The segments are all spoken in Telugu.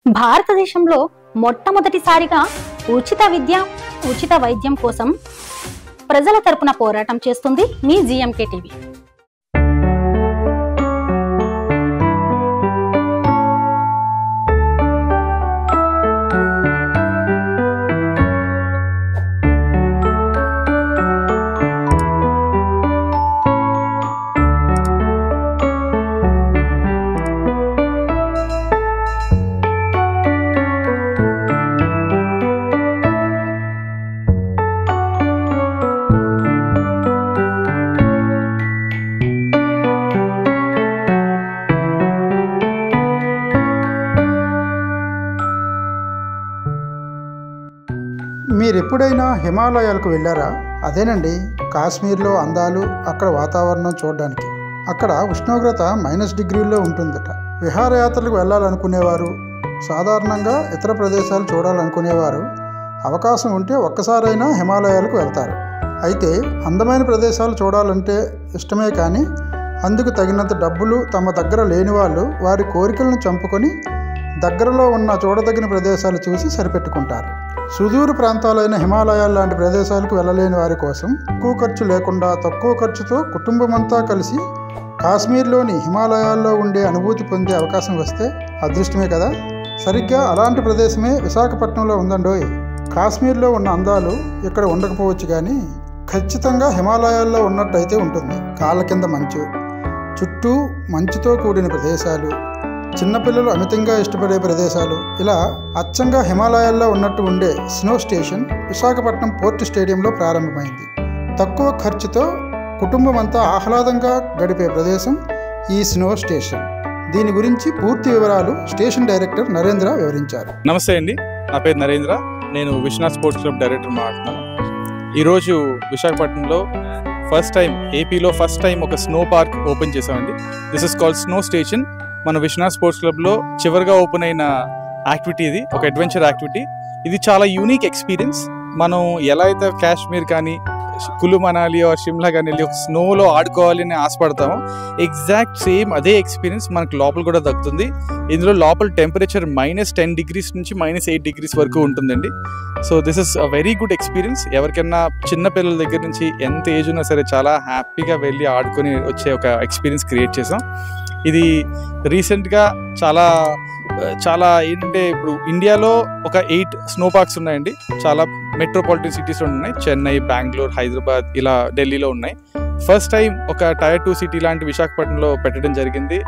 భారతదేశంలో మొట్టమొదటిసారిగా ఉచిత విద్య, ఉచిత వైద్యం కోసం ప్రజల తరపున పోరాటం చేస్తుంది మీ జీఎంకే టీవీ. మీరు ఎప్పుడైనా హిమాలయాలకు వెళ్ళారా? అదేనండి, కాశ్మీర్లో అందాలు, అక్కడ వాతావరణం చూడడానికి. అక్కడ ఉష్ణోగ్రత -డిగ్రీల్లో ఉంటుందట. విహారయాత్రలకు వెళ్ళాలనుకునేవారు, సాధారణంగా ఇతర ప్రదేశాలు చూడాలనుకునేవారు అవకాశం ఉంటే ఒక్కసారైనా హిమాలయాలకు వెళ్తారు. అయితే అందమైన ప్రదేశాలు చూడాలంటే ఇష్టమే, కానీ అందుకు తగినంత డబ్బులు తమ దగ్గర లేని వాళ్ళు వారి కోరికలను చంపుకొని దగ్గరలో ఉన్న చూడదగిన ప్రదేశాలు చూసి సరిపెట్టుకుంటారు. సుదూర ప్రాంతాలైన హిమాలయాల లాంటి ప్రదేశాలకు వెళ్ళలేని వారి కోసం ఎక్కువ ఖర్చు లేకుండా తక్కువ ఖర్చుతో కుటుంబమంతా కలిసి కాశ్మీర్లోని హిమాలయాల్లో ఉండే అనుభూతి పొందే అవకాశం వస్తే అదృష్టమే కదా. సరిగ్గా అలాంటి ప్రదేశమే విశాఖపట్నంలో ఉందండోయ్. కాశ్మీర్లో ఉన్న అందాలు ఇక్కడ ఉండకపోవచ్చు, కానీ ఖచ్చితంగా హిమాలయాల్లో ఉన్నట్టయితే ఉంటుంది. కాళ్ళ కింద మంచు, చుట్టూ మంచుతో కూడిన ప్రదేశాలు, చిన్నపిల్లలు అమితంగా ఇష్టపడే ప్రదేశాలు, ఇలా అచ్చంగా హిమాలయాల్లో ఉన్నట్టు ఉండే స్నో స్టేషన్ విశాఖపట్నం పోర్ట్ స్టేడియంలో ప్రారంభమైంది. తక్కువ ఖర్చుతో కుటుంబం అంతా ఆహ్లాదంగా గడిపే ప్రదేశం ఈ స్నో స్టేషన్. దీని గురించి పూర్తి వివరాలు స్టేషన్ డైరెక్టర్ నరేంద్ర వివరించారు. నమస్తే అండి, నా పేరు నరేంద్ర. నేను విశ్వనాథ్ స్పోర్ట్స్ క్లబ్ డైరెక్టర్ మాట్లాడుతున్నాను. ఈరోజు విశాఖపట్నంలో ఏపీలో ఫస్ట్ టైం ఒక స్నో పార్క్ ఓపెన్ చేసామండి. This is called snow station. మన విశ్వనాథ్ స్పోర్ట్స్ క్లబ్లో చివరిగా ఓపెన్ అయిన యాక్టివిటీ ఇది, ఒక అడ్వెంచర్ యాక్టివిటీ. ఇది చాలా యూనిక్ ఎక్స్పీరియన్స్. మనం ఎలా అయితే కాశ్మీర్ కానీ కులు మనాలి ఆర్ షిమ్లా కానీ వెళ్ళి ఒక స్నోలో ఆడుకోవాలి అని ఆశపడతామో, ఎగ్జాక్ట్ సేమ్ అదే ఎక్స్పీరియన్స్ మనకు లోపల కూడా దక్కుతుంది. ఇందులో లోపల టెంపరేచర్ -10 డిగ్రీస్ నుంచి -8 డిగ్రీస్ వరకు ఉంటుందండి. So this is a very good experience. ఎవరికైనా చిన్న పిల్లల దగ్గర నుంచి ఎంత ఏజ్ ఉన్నా సరే చాలా హ్యాపీగా వెళ్ళి ఆడుకొని వచ్చే ఒక ఎక్స్పీరియన్స్ క్రియేట్ చేసాం. ఇది రీసెంట్గా చాలా ఏంటంటే, ఇప్పుడు ఇండియాలో ఒక 8 స్నో పార్క్స్ ఉన్నాయండి. చాలా మెట్రోపాలిటన్ సిటీస్లో ఉన్నాయి. చెన్నై, బెంగళూరు, హైదరాబాద్, ఇలా ఢిల్లీలో ఉన్నాయి. ఫస్ట్ టైం ఒక Tier 2 సిటీ లాంటి విశాఖపట్నంలో పెట్టడం జరిగింది.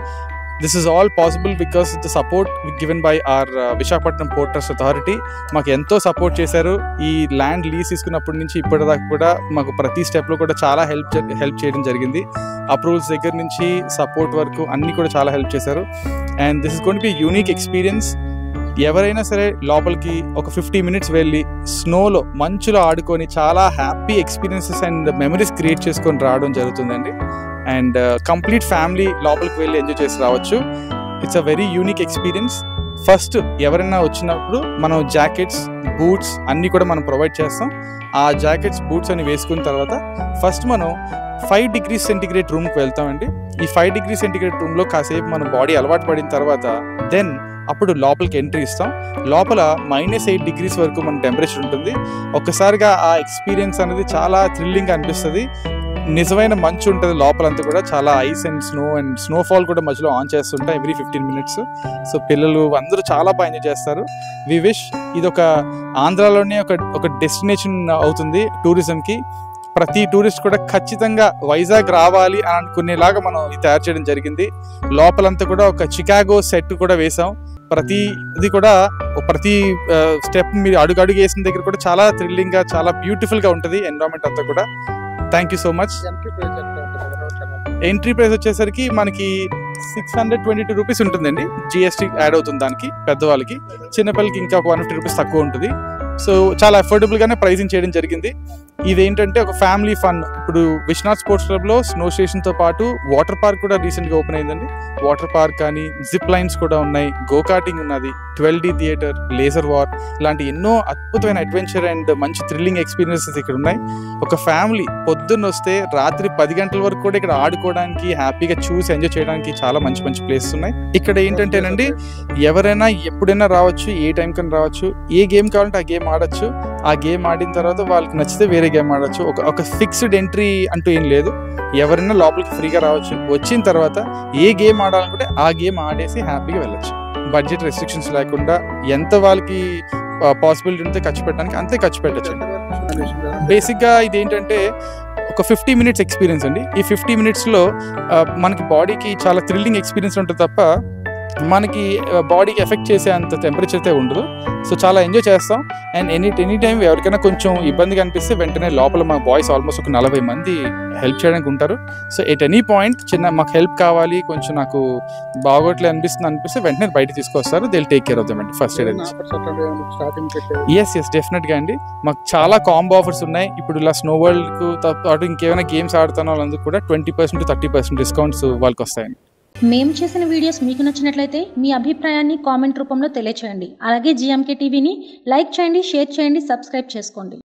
This is all possible because the support given by our Visakhapatnam port trust authority. మాకు ఎంతో సపోర్ట్ చేశారు. ఈ ల్యాండ్ లీజ్ తీసుకున్నప్పటి నుంచి ఇప్పటిదాకా కూడా మాకు ప్రతి స్టెప్లో కూడా చాలా హెల్ప్ చేయడం జరిగింది. అప్రూవల్స్ దగ్గర నుంచి సపోర్ట్ వరకు అన్నీ కూడా చాలా హెల్ప్ చేశారు. And this is going to be unique experience. ఎవరైనా సరే లోపలికి ఒక 50 మినిట్స్ వెళ్ళి స్నోలో మంచులో ఆడుకొని చాలా happy experiences and memories create చేసుకొని రావడం జరుగుతుందండి. అండ్ కంప్లీట్ ఫ్యామిలీ లోపలికి వెళ్ళి ఎంజాయ్ చేసి రావచ్చు. It's a very unique experience. First ఎవరైనా వచ్చినప్పుడు మనం జాకెట్స్, బూట్స్ అన్నీ కూడా మనం ప్రొవైడ్ చేస్తాం. ఆ జాకెట్స్, బూట్స్ అని వేసుకున్న తర్వాత ఫస్ట్ మనం 5 డిగ్రీ సెంటిగ్రేడ్ రూమ్కి వెళ్తామండి. ఈ 5 డిగ్రీ సెంటిగ్రేడ్ రూమ్లో కాసేపు మన బాడీ అలవాటు పడిన తర్వాత అప్పుడు లోపలికి ఎంట్రీ ఇస్తాం. లోపల -8 డిగ్రీస్ వరకు మన టెంపరేచర్ ఉంటుంది. ఒక్కసారిగా ఆ ఎక్స్పీరియన్స్ అనేది చాలా థ్రిల్లింగ్గా అనిపిస్తుంది. నిజమైన మంచు ఉంటుంది లోపలంతా కూడా, చాలా ఐస్ అండ్ స్నోఫాల్ కూడా మధ్యలో ఆన్ చేస్తుంటాం ఎవ్రీ 15 మినిట్స్. సో పిల్లలు అందరూ చాలా బాగా ఎంజాయ్ చేస్తారు. వి విష్ ఇది ఒక ఆంధ్రాలోనే ఒక డెస్టినేషన్ అవుతుంది టూరిజంకి. ప్రతి టూరిస్ట్ కూడా ఖచ్చితంగా వైజాగ్ రావాలి అని అనుకునేలాగా మనం ఇది తయారు చేయడం జరిగింది. లోపలంతా కూడా ఒక చికాగో సెట్ కూడా వేసాం. ప్రతి స్టెప్ మీరు అడుగు వేసిన దగ్గర కూడా చాలా థ్రిల్లింగ్గా, చాలా బ్యూటిఫుల్గా ఉంటుంది ఎన్విరాన్మెంట్ అంతా కూడా. Thank you so much. Entry price వచ్చేసరికి మనకి 622 రూపీస్ ఉంటుందండి. GST యాడ్ అవుతుంది దానికి. పెద్దవాళ్ళకి, చిన్నపిల్లలకి ఇంకా ఒక 150 రూపీస్ తక్కువ ఉంటుంది. సో చాలా అఫోర్డబుల్గానే ప్రైజింగ్ చేయడం జరిగింది. ఇదేంటంటే ఒక ఫ్యామిలీ ఫన్. ఇప్పుడు విశ్వనాథ్ స్పోర్ట్స్ క్లబ్లో స్నో స్టేషన్తో పాటు వాటర్ పార్క్ కూడా రీసెంట్గా ఓపెన్ అయిందండి. వాటర్ పార్క్ కానీ జిప్ లైన్స్ కూడా ఉన్నాయి, గో కార్టింగ్ ఉన్నది, 12D థియేటర్, లేజర్ వార్ ఇలాంటి ఎన్నో అద్భుతమైన అడ్వెంచర్ అండ్ మంచి థ్రిల్లింగ్ ఎక్స్పీరియన్సెస్ ఇక్కడ ఉన్నాయి. ఒక ఫ్యామిలీ పొద్దున్న వస్తే రాత్రి 10 గంటల వరకు కూడా ఇక్కడ ఆడుకోవడానికి, హ్యాపీగా చూసి ఎంజాయ్ చేయడానికి చాలా మంచి మంచి ప్లేసెస్ ఉన్నాయి. ఇక్కడ ఏంటంటేనండి ఎవరైనా ఎప్పుడైనా రావచ్చు, ఏ టైం కన్నా రావచ్చు, ఏ గేమ్ కావాలంటే ఆ గేమ్ ఆడచ్చు. ఆ గేమ్ ఆడిన తర్వాత వాళ్ళకి నచ్చితే వేరే గేమ్ ఆడచ్చు. ఒక ఫిక్స్డ్ ఎంట్రీ అంటూ ఏం లేదు, ఎవరైనా లోపలికి ఫ్రీగా రావచ్చు. వచ్చిన తర్వాత ఏ గేమ్ ఆడాలనుకుంటే ఆ గేమ్ ఆడేసి హ్యాపీగా వెళ్ళచ్చు. బడ్జెట్ రెస్ట్రిక్షన్స్ లేకుండా ఎంత వాళ్ళకి పాసిబిలిటీ ఉంటే ఖర్చు పెట్టడానికి అంతే ఖర్చు పెట్టచ్చు. బేసిక్గా ఇది ఏంటంటే ఒక 50 మినిట్స్ ఎక్స్పీరియన్స్ అండి. ఈ 50 మినిట్స్లో మనకి బాడీకి చాలా థ్రిల్లింగ్ ఎక్స్పీరియన్స్ ఉంటుంది తప్ప మనకి బాడీకి ఎఫెక్ట్ చేసే అంత టెంపరేచర్ అయితే ఉండదు. సో చాలా ఎంజాయ్ చేస్తాం. అండ్ ఎనీ టైం ఎవరికైనా కొంచెం ఇబ్బందిగా అనిపిస్తే వెంటనే లోపల మా బాయ్స్ ఆల్మోస్ట్ ఒక 40 మంది హెల్ప్ చేయడానికి ఉంటారు. సో ఎట్ ఎనీ పాయింట్ మాకు హెల్ప్ కావాలి, కొంచెం నాకు బాగోట్లే అనిపిస్తే వెంటనే బయట తీసుకొస్తారు. They will take care of them అండి ఫస్ట్ ఎయిడ్. ఎస్ డెఫినెట్గా అండి, మాకు చాలా కాంబో ఆఫర్స్ ఉన్నాయి. ఇప్పుడు ఇలా స్నో వరల్డ్కు పాటు ఇంకేమైనా గేమ్స్ ఆడుతున్న వాళ్ళందుకు కూడా 20% to 30% డిస్కౌంట్స్ వాళ్ళకి వస్తాయండి. మేము చేసిన వీడియోస్ మీకు నచ్చినట్లయితే మీ అభిప్రాయాన్ని కామెంట్ రూపంలో తెలియచేయండి. అలాగే GMK టీవీని లైక్ చేయండి, షేర్ చేయండి, సబ్స్క్రైబ్ చేసుకోండి.